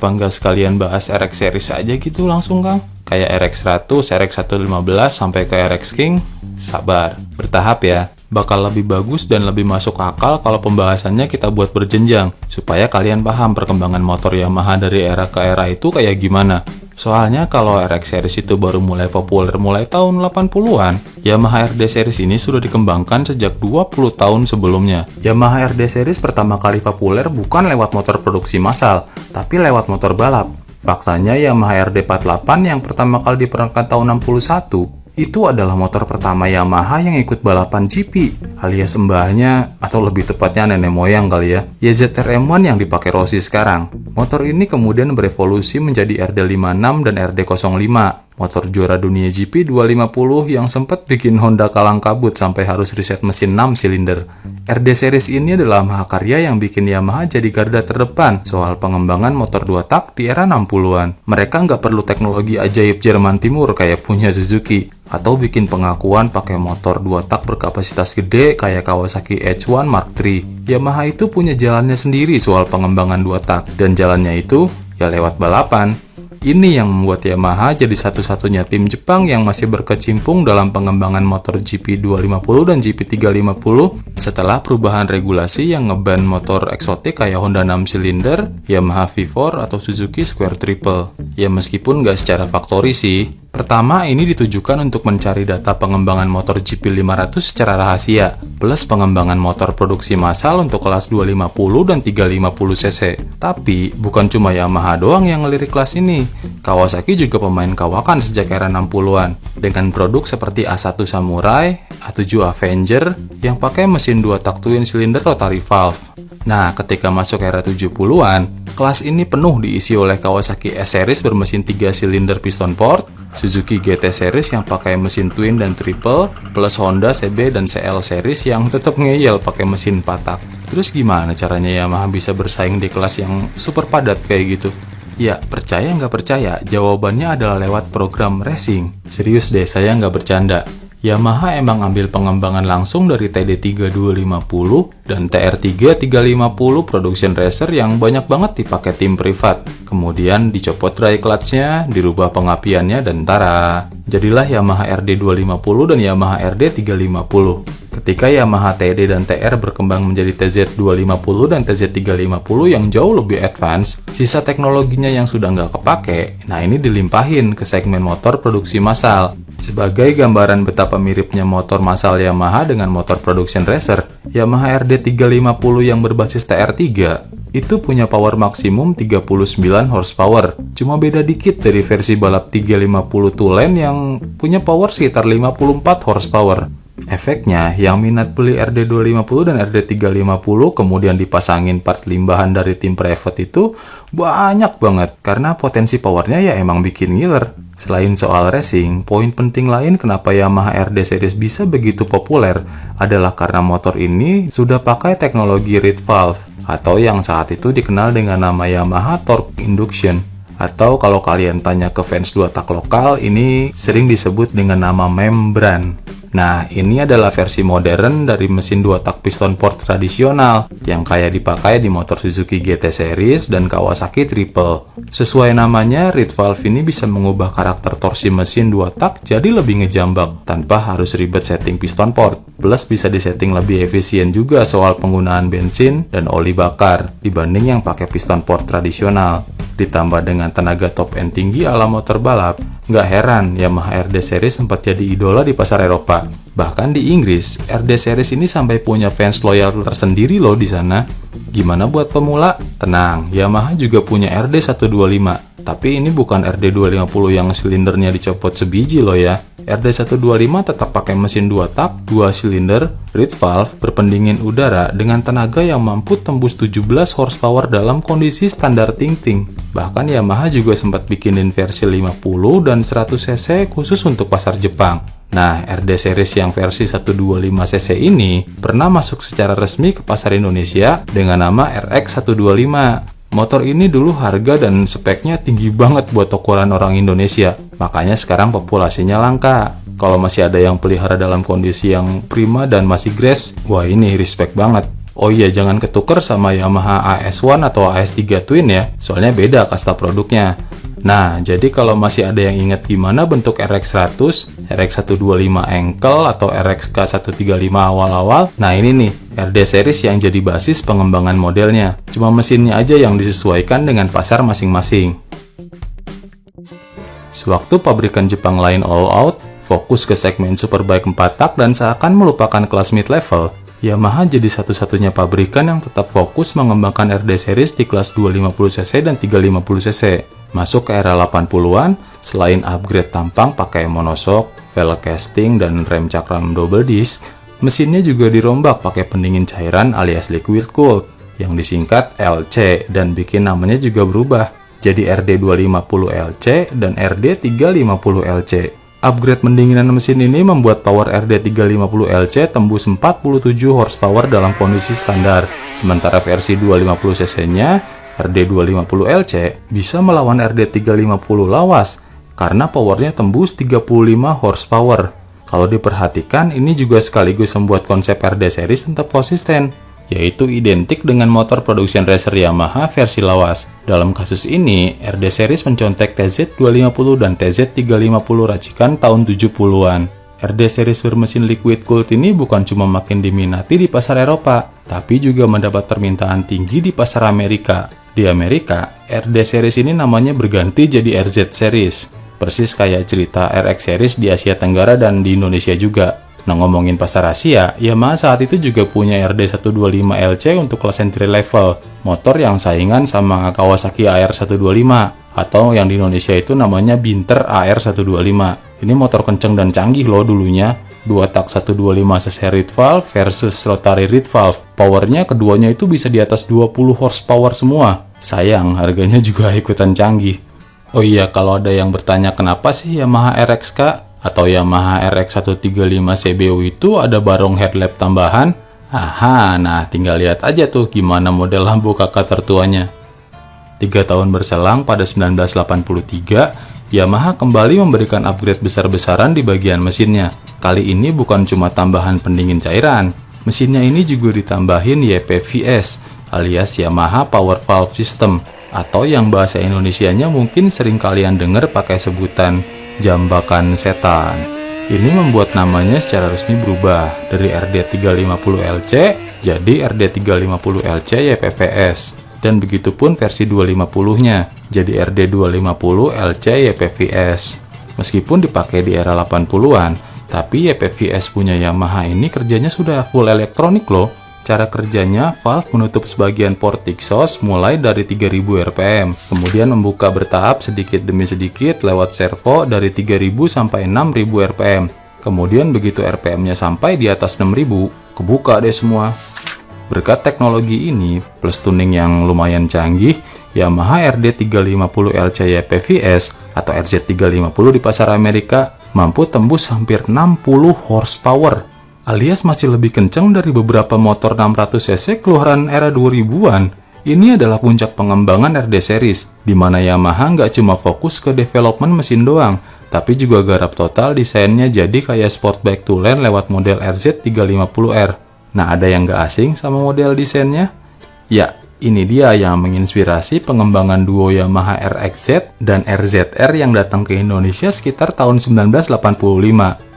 Apa nggak sekalian bahas RX series aja gitu langsung, Kang? Kayak RX 100, RX 115, sampai ke RX King? Sabar, bertahap ya. Bakal lebih bagus dan lebih masuk akal kalau pembahasannya kita buat berjenjang, supaya kalian paham perkembangan motor Yamaha dari era ke era itu kayak gimana. Soalnya kalau RX series itu baru mulai populer mulai tahun 80-an, Yamaha RD series ini sudah dikembangkan sejak 20 tahun sebelumnya. Yamaha RD series pertama kali populer bukan lewat motor produksi massal, tapi lewat motor balap. Faktanya Yamaha RD 48 yang pertama kali diperankan tahun 61, itu adalah motor pertama Yamaha yang ikut balapan GP, alias mbahnya, atau lebih tepatnya nenek moyang kali ya, YZR M1 yang dipakai Rossi sekarang. Motor ini kemudian berevolusi menjadi RD56 dan RD05, motor juara dunia GP 250 yang sempat bikin Honda kalang kabut sampai harus riset mesin 6 silinder. RD series ini adalah mahakarya yang bikin Yamaha jadi garda terdepan soal pengembangan motor 2 tak di era 60-an. Mereka nggak perlu teknologi ajaib Jerman Timur kayak punya Suzuki, atau bikin pengakuan pakai motor 2 tak berkapasitas gede kayak Kawasaki H1 Mark III. Yamaha itu punya jalannya sendiri soal pengembangan 2 tak, dan jalannya itu ya lewat balapan. Ini yang membuat Yamaha jadi satu-satunya tim Jepang yang masih berkecimpung dalam pengembangan motor GP250 dan GP350 setelah perubahan regulasi yang ngeban motor eksotik kayak Honda 6 silinder, Yamaha V4 atau Suzuki Square Triple. Ya meskipun nggak secara factory sih. Pertama, ini ditujukan untuk mencari data pengembangan motor GP500 secara rahasia, plus pengembangan motor produksi massal untuk kelas 250 dan 350 cc. Tapi, bukan cuma Yamaha doang yang ngelirik kelas ini. Kawasaki juga pemain kawakan sejak era 60-an, dengan produk seperti A1 Samurai, A7 Avenger, yang pakai mesin 2 tak twin cylinder rotary valve. Nah, ketika masuk era 70-an, kelas ini penuh diisi oleh Kawasaki S-Series bermesin 3 silinder piston port, Suzuki GT Series yang pakai mesin twin dan triple, plus Honda CB dan CL Series yang tetap ngeyel pakai mesin 4 tak. Terus gimana caranya Yamaha bisa bersaing di kelas yang super padat kayak gitu? Ya, percaya nggak percaya, jawabannya adalah lewat program racing. Serius deh, saya nggak bercanda. Yamaha emang ambil pengembangan langsung dari TD3 250 dan TR3 350 production racer yang banyak banget dipakai tim privat. Kemudian dicopot dry clutch-nya, dirubah pengapiannya, dan tara, jadilah Yamaha RD 250 dan Yamaha RD 350. Ketika Yamaha TD dan TR berkembang menjadi TZ 250 dan TZ 350 yang jauh lebih advance, sisa teknologinya yang sudah nggak kepake, nah ini dilimpahin ke segmen motor produksi massal. Sebagai gambaran betapa miripnya motor massal Yamaha dengan motor production racer, Yamaha RD 350 yang berbasis TR3 itu punya power maksimum 39 horsepower. Cuma beda dikit dari versi balap 350 Toulen yang punya power sekitar 54 horsepower. Efeknya, yang minat beli RD 250 dan RD 350 kemudian dipasangin part limbahan dari tim private itu banyak banget, karena potensi powernya ya emang bikin ngiler. Selain soal racing, poin penting lain kenapa Yamaha RD series bisa begitu populer adalah karena motor ini sudah pakai teknologi reed valve, atau yang saat itu dikenal dengan nama Yamaha Torque Induction. Atau kalau kalian tanya ke fans 2 tak lokal, ini sering disebut dengan nama membran. Nah, ini adalah versi modern dari mesin 2 tak piston port tradisional yang kayak dipakai di motor Suzuki GT Series dan Kawasaki Triple. Sesuai namanya, reed valve ini bisa mengubah karakter torsi mesin 2 tak jadi lebih ngejambak tanpa harus ribet setting piston port. Plus bisa disetting lebih efisien juga soal penggunaan bensin dan oli bakar dibanding yang pakai piston port tradisional. Ditambah dengan tenaga top end tinggi ala motor balap, nggak heran Yamaha RD Series sempat jadi idola di pasar Eropa. Bahkan di Inggris, RD Series ini sampai punya fans loyal tersendiri loh di sana. Gimana buat pemula? Tenang, Yamaha juga punya RD 125. Tapi ini bukan RD 250 yang silindernya dicopot sebiji loh ya. RD 125 tetap pakai mesin 2 tak, 2 silinder, reed valve, berpendingin udara dengan tenaga yang mampu tembus 17 horsepower dalam kondisi standar ting-ting. Bahkan Yamaha juga sempat bikinin versi 50 dan 100 cc khusus untuk pasar Jepang. Nah, RD series yang versi 125 cc ini pernah masuk secara resmi ke pasar Indonesia dengan nama RX 125. Motor ini dulu harga dan speknya tinggi banget buat ukuran orang Indonesia, makanya sekarang populasinya langka. Kalau masih ada yang pelihara dalam kondisi yang prima dan masih grass, wah ini respect banget. Oh iya, jangan ketuker sama Yamaha AS1 atau AS3 Twin ya, soalnya beda kasta produknya. Nah, jadi kalau masih ada yang ingat gimana bentuk RX100, RX125 Ankle, atau RXK135 awal-awal, nah ini nih, RD series yang jadi basis pengembangan modelnya. Cuma mesinnya aja yang disesuaikan dengan pasar masing-masing. Sewaktu pabrikan Jepang lain all out, fokus ke segmen superbike 4 tak dan seakan melupakan kelas mid-level, Yamaha jadi satu-satunya pabrikan yang tetap fokus mengembangkan RD series di kelas 250cc dan 350cc. Masuk ke era 80-an, selain upgrade tampang pakai monoshock, velg casting, dan rem cakram double disc, mesinnya juga dirombak pakai pendingin cairan alias liquid cooled, yang disingkat LC dan bikin namanya juga berubah, jadi RD250LC dan RD350LC. Upgrade pendinginan mesin ini membuat power RD350LC tembus 47 horsepower dalam kondisi standar, sementara versi 250cc-nya RD250LC bisa melawan RD350 lawas karena powernya tembus 35 horsepower. Kalau diperhatikan, ini juga sekaligus membuat konsep RD series tetap konsisten, yaitu identik dengan motor produksi racer Yamaha versi lawas. Dalam kasus ini, RD series mencontek TZ250 dan TZ350 racikan tahun 70-an. RD series bermesin liquid cooled ini bukan cuma makin diminati di pasar Eropa, tapi juga mendapat permintaan tinggi di pasar Amerika. Di Amerika, RD series ini namanya berganti jadi RZ series, persis kayak cerita RX series di Asia Tenggara dan di Indonesia juga. Nah, ngomongin pasar Asia, Yamaha saat itu juga punya RD125LC untuk kelas entry level, motor yang saingan sama Kawasaki AR125, atau yang di Indonesia itu namanya Binter AR125. Ini motor kenceng dan canggih loh dulunya, 2 tak 125cc reed valve versus rotary reed valve. Powernya keduanya itu bisa di atas 20 horsepower semua. Sayang, harganya juga ikutan canggih. Oh iya, kalau ada yang bertanya kenapa sih Yamaha RXK atau Yamaha RX135 CBU itu ada barong headlamp tambahan? Aha, nah tinggal lihat aja tuh gimana model lampu kakak tertuanya. 3 tahun berselang pada 1983, Yamaha kembali memberikan upgrade besar-besaran di bagian mesinnya. Kali ini bukan cuma tambahan pendingin cairan, mesinnya ini juga ditambahin YPVS alias Yamaha Power Valve System, atau yang bahasa Indonesianya mungkin sering kalian dengar pakai sebutan jambakan setan. Ini membuat namanya secara resmi berubah dari RD350LC jadi RD350LC YPVS, dan begitupun versi 250-nya jadi RD250LC YPVS. Meskipun dipakai di era 80-an, tapi YPVS punya Yamaha ini kerjanya sudah full elektronik loh. Cara kerjanya, valve menutup sebagian port exhaust mulai dari 3000 rpm, kemudian membuka bertahap sedikit demi sedikit lewat servo dari 3000 sampai 6000 rpm. Kemudian begitu rpm-nya sampai di atas 6000, kebuka deh semua. Berkat teknologi ini, plus tuning yang lumayan canggih, Yamaha RD350LC YPVS atau RZ350 di pasar Amerika mampu tembus hampir 60 horsepower, alias masih lebih kencang dari beberapa motor 600cc keluaran era 2000-an. Ini adalah puncak pengembangan RD series, di mana Yamaha nggak cuma fokus ke development mesin doang, tapi juga garap total desainnya jadi kayak sport bike tulen lewat model RZ350R. Nah, ada yang nggak asing sama model desainnya? Ya, ini dia yang menginspirasi pengembangan duo Yamaha RXZ dan RZR yang datang ke Indonesia sekitar tahun 1985.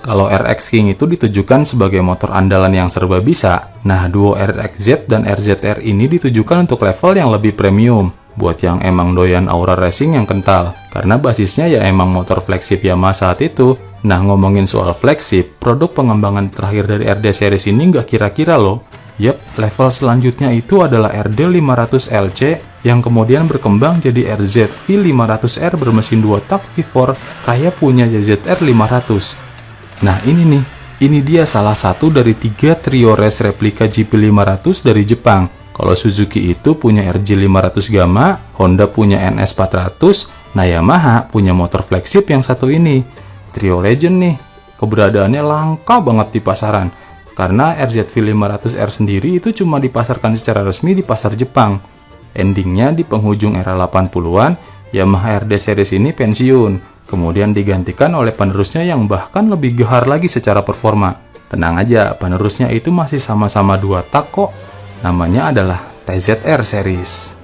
Kalau RX King itu ditujukan sebagai motor andalan yang serba bisa, nah duo RXZ dan RZR ini ditujukan untuk level yang lebih premium, buat yang emang doyan aura racing yang kental, karena basisnya ya emang motor flagship Yamaha saat itu. Nah, ngomongin soal flagship, produk pengembangan terakhir dari RD series ini nggak kira-kira loh. Yap, level selanjutnya itu adalah RD500LC yang kemudian berkembang jadi RZV500R bermesin 2 tak V4 kayak punya ZR 500. Nah ini dia salah satu dari 3 trio race replika GP500 dari Jepang. Kalau Suzuki itu punya RJ500 Gamma, Honda punya NS400, nah Yamaha punya motor flagship yang satu ini. Trio legend nih, keberadaannya langka banget di pasaran, karena RZV500R sendiri itu cuma dipasarkan secara resmi di pasar Jepang. Endingnya di penghujung era 80-an, Yamaha RD series ini pensiun, kemudian digantikan oleh penerusnya yang bahkan lebih gahar lagi secara performa. Tenang aja, penerusnya itu masih sama-sama 2 tak kok. Namanya adalah TZR series.